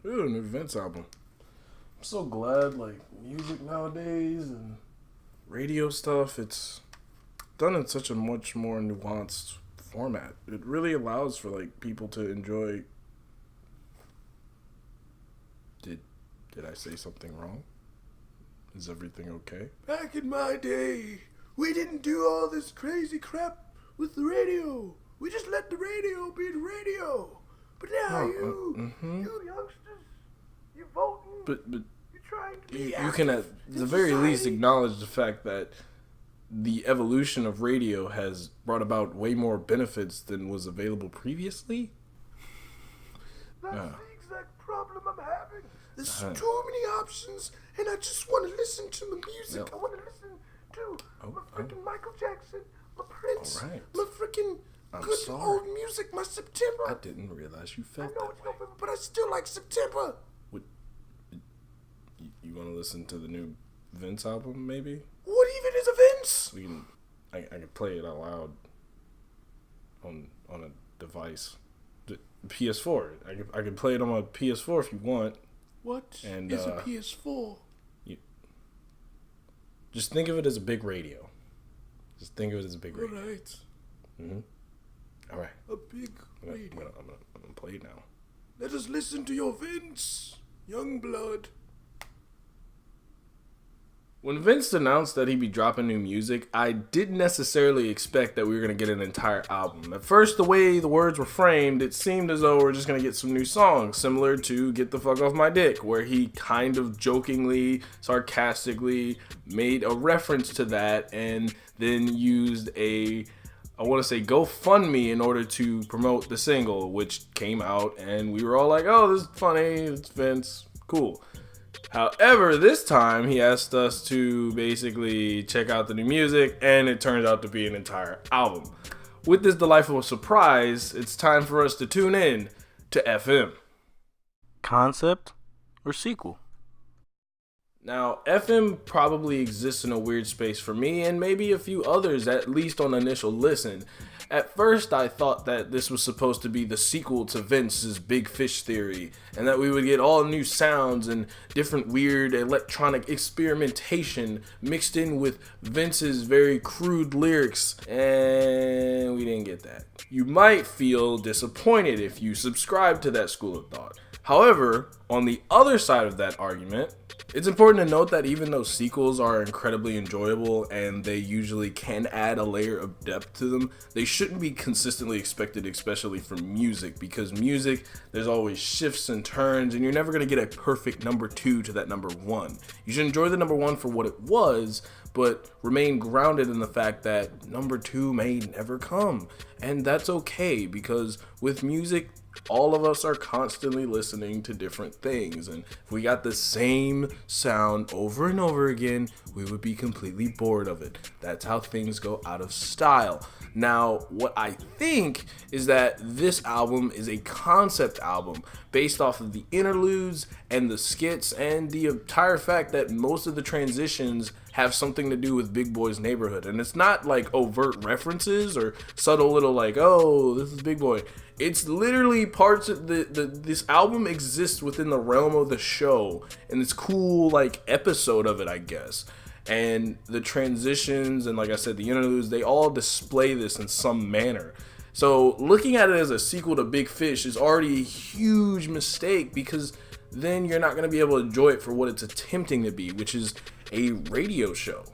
Ooh, a new Vince album. I'm so glad, like, music nowadays and radio stuff, it's done in such a much more nuanced format. It really allows for, like, people to enjoy. Did I say something wrong? Is everything okay? Back in my day, we didn't do all this crazy crap with the radio. We just let the radio be the radio. But now you youngsters, you voting. But you're trying to be you can at the very least acknowledge the fact that the evolution of radio has brought about way more benefits than was available previously. That's the exact problem I'm having. There's too many options, and I just want to listen to the music. I want to listen to my freaking Michael Jackson, my Prince, my freaking good old music, my September. I didn't realize you felt I know that it's way. November, but I still like September. You want to listen to the new Vince album, maybe? What even is a Vince? We can. I can play it out loud on a device. The PS4. I can play it on my PS4 if you want. What And, is a PS4? Just think of it as a big radio. Just think of it as a big radio. All right. Mm-hmm. All right. A big radio. I'm gonna play it now. Let us listen to your Vince, Youngblood. When Vince announced that he'd be dropping new music, I didn't necessarily expect that we were going to get an entire album. At first, the way the words were framed, it seemed as though we're just going to get some new songs, similar to Get the Fuck Off My Dick, where he kind of jokingly, sarcastically made a reference to that and then used I want to say GoFundMe in order to promote the single, which came out, and we were all like, oh, this is funny, it's Vince, cool. However, this time he asked us to basically check out the new music, and it turned out to be an entire album. With this delightful surprise, it's time for us to tune in to FM. Concept or sequel? Now, FM probably exists in a weird space for me and maybe a few others, at least on initial listen. At first, I thought that this was supposed to be the sequel to Vince's Big Fish theory, and that we would get all new sounds and different weird electronic experimentation mixed in with Vince's very crude lyrics, and we didn't get that. You might feel disappointed if you subscribe to that school of thought. However, on the other side of that argument, it's important to note that even though sequels are incredibly enjoyable and they usually can add a layer of depth to them, they shouldn't be consistently expected, especially for music, because music, there's always shifts and turns, and you're never going to get a perfect number 2 to that number 1. You should enjoy the number 1 for what it was, but remain grounded in the fact that number 2 may never come. And that's okay, because with music, all of us are constantly listening to different things, and if we got the same sound over and over again, we would be completely bored of it. That's how things go out of style. Now, what I think is that this album is a concept album based off of the interludes and the skits and the entire fact that most of the transitions have something to do with Big Boy's neighborhood. And it's not like overt references or subtle little like, oh, this is Big Boy. It's literally parts of this album exists within the realm of the show and this cool like episode of it, I guess. And the transitions and, like I said, the interludes, they all display this in some manner. So looking at it as a sequel to Big Fish is already a huge mistake, because then you're not going to be able to enjoy it for what it's attempting to be, which is a radio show.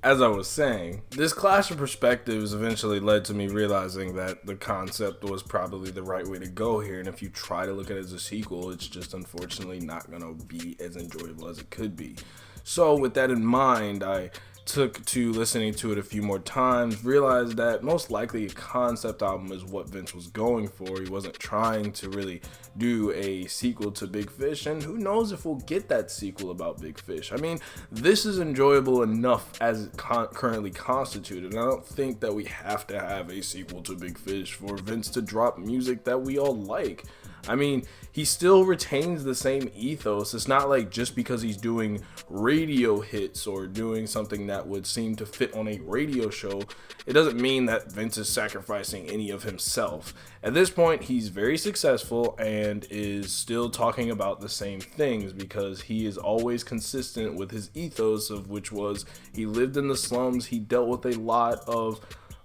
As I was saying, this clash of perspectives eventually led to me realizing that the concept was probably the right way to go here, and if you try to look at it as a sequel, it's just unfortunately not going to be as enjoyable as it could be. So with that in mind, I took to listening to it a few more times, realized that most likely a concept album is what Vince was going for. He wasn't trying to really do a sequel to Big Fish, and who knows if we'll get that sequel about Big Fish. I mean, this is enjoyable enough as it currently constituted, and I don't think that we have to have a sequel to Big Fish for Vince to drop music that we all like. I mean, he still retains the same ethos. It's not like just because he's doing radio hits or doing something that would seem to fit on a radio show, it doesn't mean that Vince is sacrificing any of himself. At this point, he's very successful and is still talking about the same things because he is always consistent with his ethos, of which was he lived in the slums, he dealt with a lot of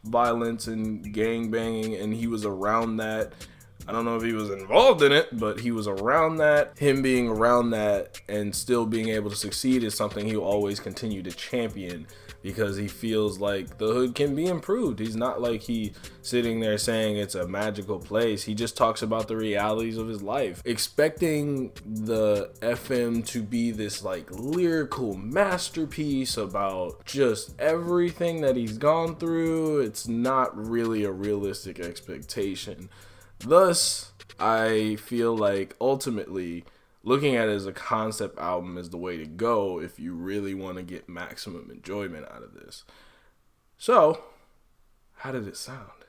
violence and gang banging, and he was around that. I don't know if he was involved in it, but he was around that. Him being around that and still being able to succeed is something he'll always continue to champion because he feels like the hood can be improved. He's not like he sitting there saying it's a magical place. He just talks about the realities of his life. Expecting the FM to be this like lyrical masterpiece about just everything that he's gone through, it's not really a realistic expectation. Thus, I feel like ultimately looking at it as a concept album is the way to go if you really want to get maximum enjoyment out of this. So, how did it sound?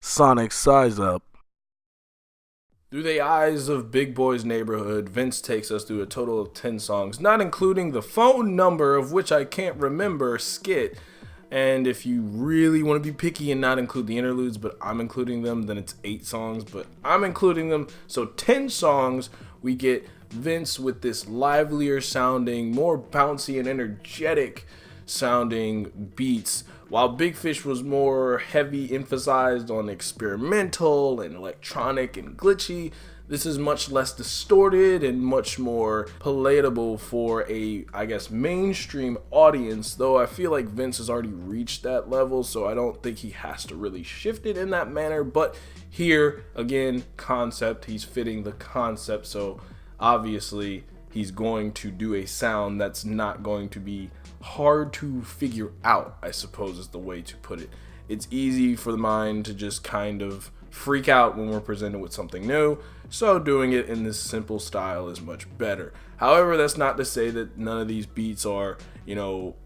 Sonic Size Up. Through the eyes of Big Boy's Neighborhood, Vince takes us through a total of 10 songs, not including the phone number of which I can't remember skit. And if you really want to be picky and not include the interludes, but I'm including them, then it's 8 songs, but I'm including them. So 10 songs, we get Vince with this livelier sounding, more bouncy and energetic sounding beats, while Big Fish was more heavy emphasized on experimental and electronic and glitchy. This is much less distorted and much more palatable for a, I guess, mainstream audience, though I feel like Vince has already reached that level, so I don't think he has to really shift it in that manner. But here, again, concept, he's fitting the concept, so obviously he's going to do a sound that's not going to be hard to figure out, I suppose is the way to put it. It's easy for the mind to just kind of freak out when we're presented with something new, so doing it in this simple style is much better. However, that's not to say that none of these beats are,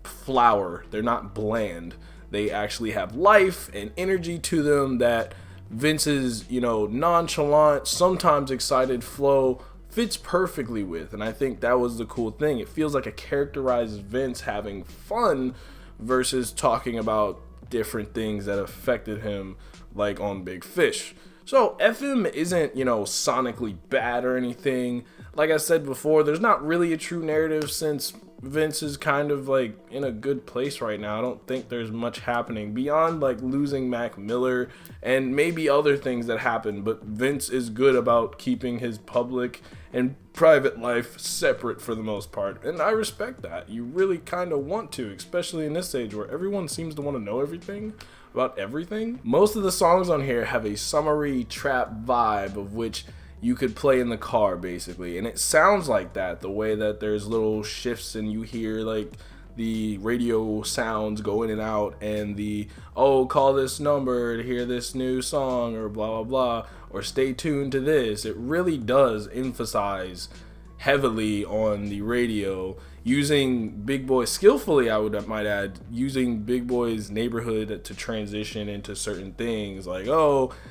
flour. They're not bland. They actually have life and energy to them that Vince's, nonchalant, sometimes excited flow fits perfectly with, and I think that was the cool thing. It feels like it characterizes Vince having fun versus talking about different things that affected him, like on Big Fish. So FM isn't, sonically bad or anything. Like I said before, there's not really a true narrative since Vince is kind of like in a good place right now. I don't think there's much happening beyond like losing Mac Miller and maybe other things that happen, but Vince is good about keeping his public and private life separate for the most part, and I respect that. You really kind of want to, especially in this age where everyone seems to want to know everything about everything. Most of the songs on here have a summery trap vibe of which you could play in the car basically, and it sounds like that, the way that there's little shifts and you hear like the radio sounds go in and out and the call this number to hear this new song or blah blah blah or stay tuned to this. It really does emphasize heavily on the radio, using Big Boy skillfully, I might add, using Big Boy's Neighborhood to transition into certain things like,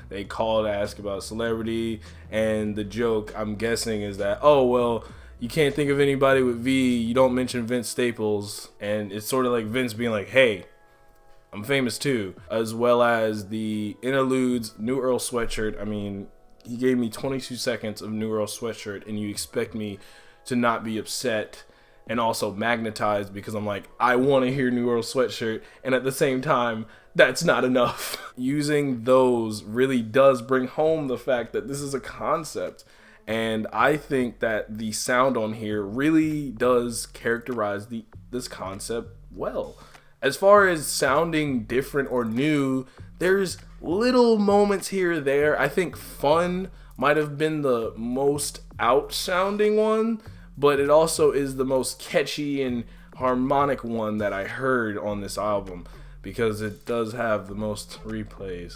they call to ask about celebrity, and the joke, I'm guessing, is that, you can't think of anybody with V, you don't mention Vince Staples, and it's sort of like Vince being like, hey, I'm famous too, as well as the interludes, New Earl Sweatshirt. I mean, he gave me 22 seconds of New Earl Sweatshirt, and you expect me to not be upset and also magnetized because I'm like, I want to hear New Earl Sweatshirt, and at the same time, that's not enough. Using those really does bring home the fact that this is a concept, and I think that the sound on here really does characterize this concept well. As far as sounding different or new, there's little moments here or there. I think Fun might have been the most out-sounding one, but it also is the most catchy and harmonic one that I heard on this album because it does have the most replays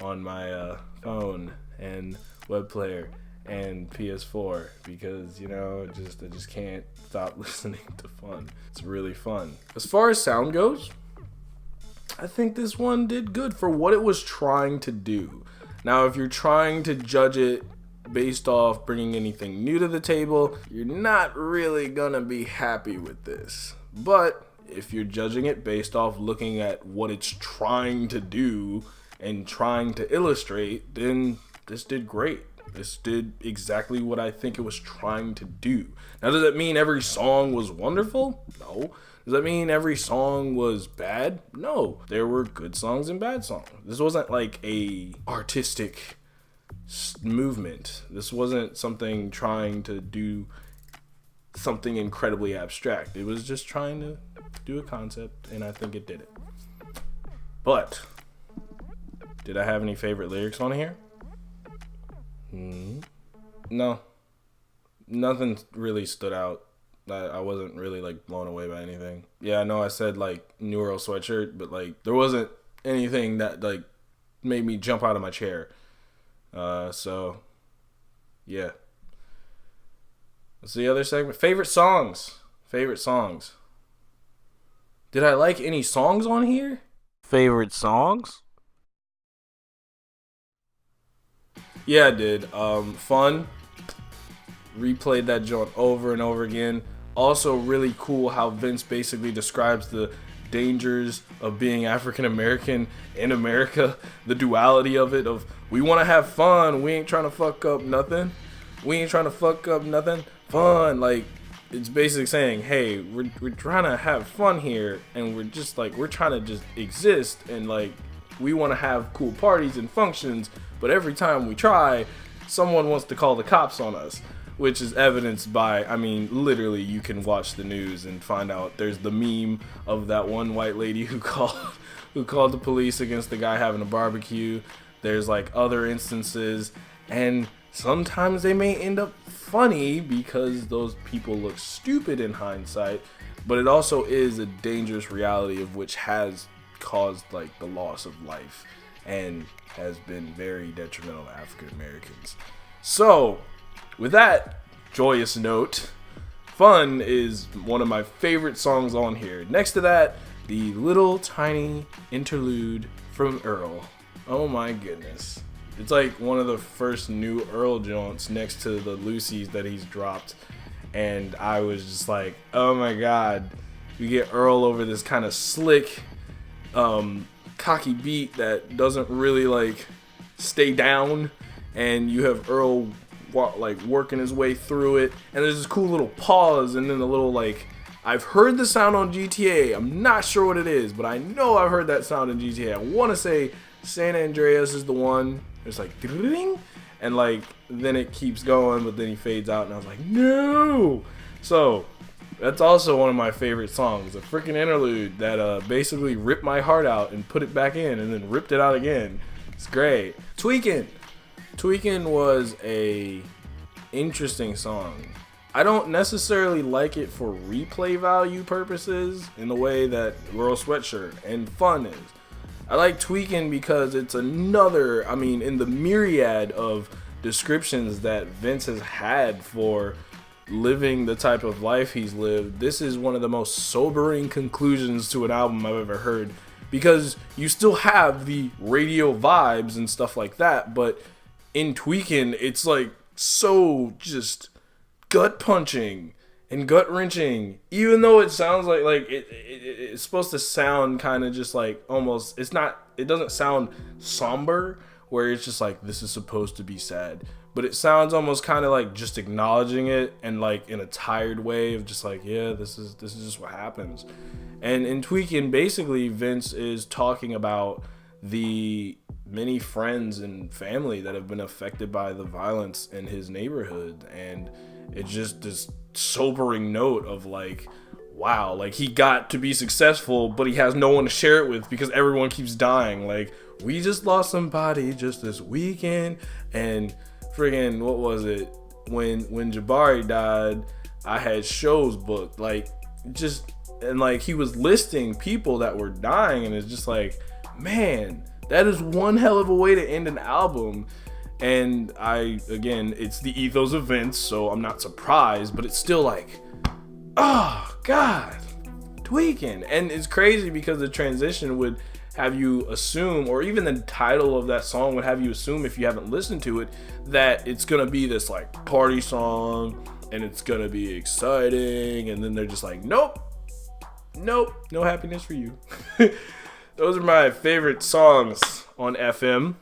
on my phone and web player and PS4 because, I just can't stop listening to Fun. It's really fun. As far as sound goes, I think this one did good for what it was trying to do. Now, if you're trying to judge it based off bringing anything new to the table, you're not really gonna be happy with this. But if you're judging it based off looking at what it's trying to do and trying to illustrate, then this did great. This did exactly what I think it was trying to do. Now, does that mean every song was wonderful? No. Does that mean every song was bad? No. There were good songs and bad songs. This wasn't like a artistic movement. This wasn't something trying to do something incredibly abstract. It was just trying to do a concept, and I think it did it. But did I have any favorite lyrics on here? No. Nothing really stood out. I wasn't really like blown away by anything. Yeah, I know I said like New Earl Sweatshirt, but like there wasn't anything that like made me jump out of my chair. So yeah. What's the other segment? Favorite songs. Did I like any songs on here? Favorite songs? Yeah, I did. Fun. Replayed that joint over and over again. Also really cool how Vince basically describes the dangers of being African American in America. The duality of it, of we want to have fun, we ain't trying to fuck up nothing. Fun. Like, it's basically saying, hey, we're trying to have fun here, and we're just like, we're trying to just exist, and like we want to have cool parties and functions, but every time we try, someone wants to call the cops on us, which is evidenced by, I mean, literally you can watch the news and find out. There's the meme of that one white lady who called the police against the guy having a barbecue. There's like other instances, and sometimes they may end up funny because those people look stupid in hindsight, but it also is a dangerous reality of which has caused like the loss of life and has been very detrimental to African Americans. So, with that joyous note, Fun is one of my favorite songs on here. Next to that, the little tiny interlude from Earl. Oh my goodness. It's like one of the first new Earl joints next to the Lucy's that he's dropped. And I was just like, oh my god. We get Earl over this kind of slick, cocky beat that doesn't really like stay down. And you have Earl like working his way through it. And there's this cool little pause and then a little like, I've heard the sound on GTA. I'm not sure what it is, but I know I've heard that sound in GTA. I want to say San Andreas is the one. It's like ding, and like then it keeps going, but then he fades out, and I was like, no. So that's also one of my favorite songs, a freaking interlude that basically ripped my heart out and put it back in, and then ripped it out again. It's great. Tweakin' was a interesting song. I don't necessarily like it for replay value purposes in the way that Earl Sweatshirt and Fun is. I like Tweakin' because it's another, I mean, in the myriad of descriptions that Vince has had for living the type of life he's lived, this is one of the most sobering conclusions to an album I've ever heard, because you still have the radio vibes and stuff like that, but in Tweakin', it's like so just gut punching and gut wrenching, even though it sounds like it's supposed to sound kind of just like almost, it doesn't sound somber where it's just like this is supposed to be sad, but it sounds almost kind of like just acknowledging it and like in a tired way of just like, yeah, this is just what happens. And in Tweakin', basically Vince is talking about the many friends and family that have been affected by the violence in his neighborhood, and it's just this sobering note of like, wow, like he got to be successful, but he has no one to share it with because everyone keeps dying. Like, we just lost somebody just this weekend, and friggin', what was it? When Jabari died, I had shows booked, like, just, and like he was listing people that were dying, and it's just like, man, that is one hell of a way to end an album. And again, it's the ethos of Vince, so I'm not surprised, but it's still like, oh, God, Tweakin'. And it's crazy because the transition would have you assume, or even the title of that song would have you assume, if you haven't listened to it, that it's gonna be this like party song and it's gonna be exciting, and then they're just like, nope, no happiness for you. Those are my favorite songs on FM.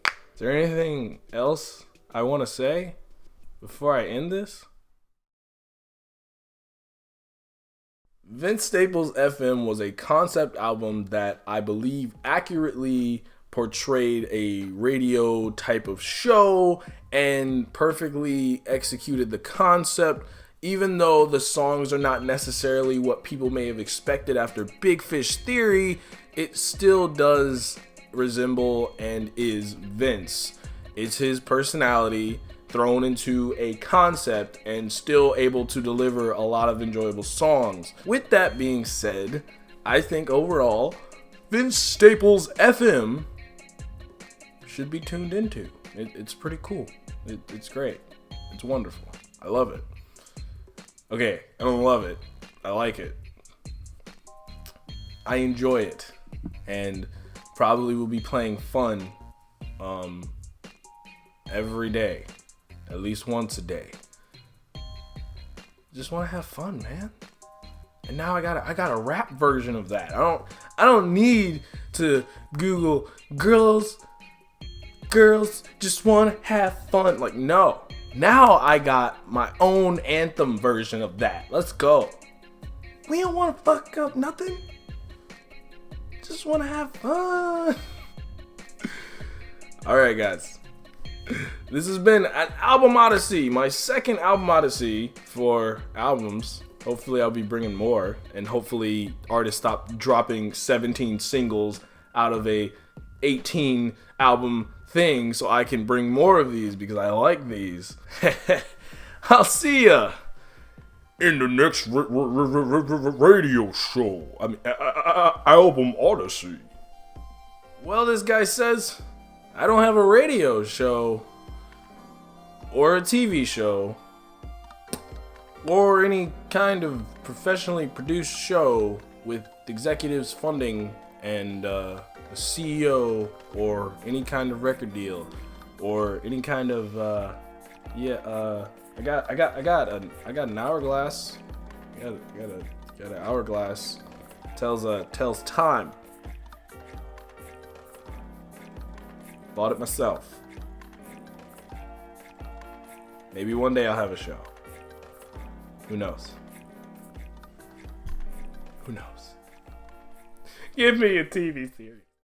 Is there anything else I want to say before I end this? Vince Staples' FM was a concept album that I believe accurately portrayed a radio type of show and perfectly executed the concept, even though the songs are not necessarily what people may have expected after Big Fish Theory. It still does resemble and is Vince. It's his personality thrown into a concept and still able to deliver a lot of enjoyable songs. With that being said, I think overall, Vince Staples' FM should be tuned into. It's pretty cool. It's great. It's wonderful. I love it. Okay, I don't love it. I like it. I enjoy it. And probably will be playing fun every day. At least once a day. Just want to have fun, man. And now I got a rap version of that. I don't need to Google girls just want to have fun. Like, no. Now I got my own anthem version of that. Let's go. We don't want to fuck up nothing. Just want to have fun. Alright, guys. This has been an album odyssey. My second album odyssey for albums. Hopefully I'll be bringing more. And hopefully artists stop dropping 17 singles out of a 18 album thing, so I can bring more of these because I like these. I'll see ya in the next radio show. I mean, album Odyssey. Well, this guy says I don't have a radio show or a TV show or any kind of professionally produced show with executives funding and a CEO or any kind of record deal or any kind of I got an hourglass. I got an hourglass. Tells time. Bought it myself. Maybe one day I'll have a show. Who knows? Who knows? Give me a TV series.